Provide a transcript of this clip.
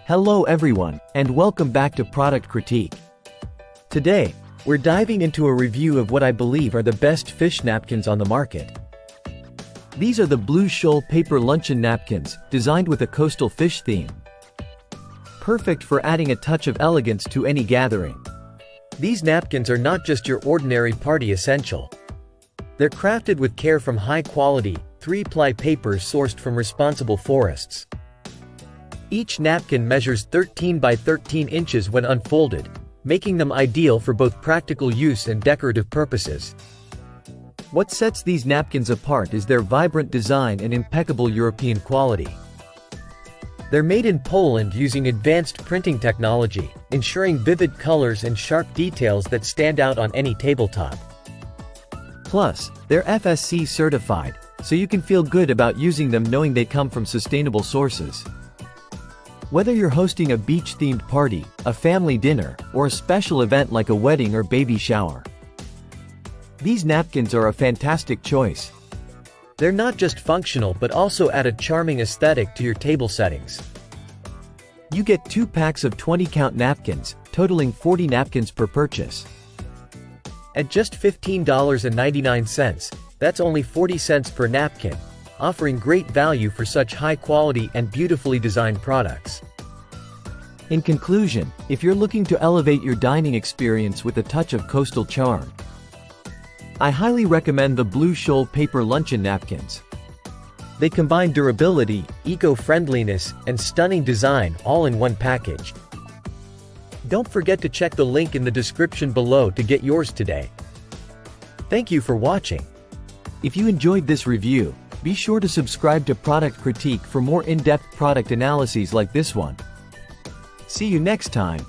Hello everyone, and welcome back to Product Critique. Today, we're diving into a review of what I believe are the best fish napkins on the market. These are the blue Shoal paper luncheon napkins, designed with a coastal fish theme. Perfect for adding a touch of elegance to any gathering. These napkins are not just your ordinary party essential. They're crafted with care from high-quality, 3-ply papers sourced from responsible forests. Each napkin measures 13 by 13 inches when unfolded, making them ideal for both practical use and decorative purposes. What sets these napkins apart is their vibrant design and impeccable European quality. They're made in Poland using advanced printing technology, ensuring vivid colors and sharp details that stand out on any tabletop. Plus, they're FSC certified, so you can feel good about using them knowing they come from sustainable sources. Whether you're hosting a beach-themed party, a family dinner, or a special event like a wedding or baby shower, these napkins are a fantastic choice. They're not just functional but also add a charming aesthetic to your table settings. You get 2 packs of 20-count napkins, totaling 40 napkins per purchase. At just $15.99, that's only 40 cents per napkin, offering great value for such high-quality and beautifully designed products. In conclusion, if you're looking to elevate your dining experience with a touch of coastal charm, I highly recommend the blue Shoal paper luncheon napkins. They combine durability, eco-friendliness, and stunning design all in one package. Don't forget to check the link in the description below to get yours today. Thank you for watching. If you enjoyed this review, be sure to subscribe to Product Critique for more in-depth product analyses like this one. See you next time.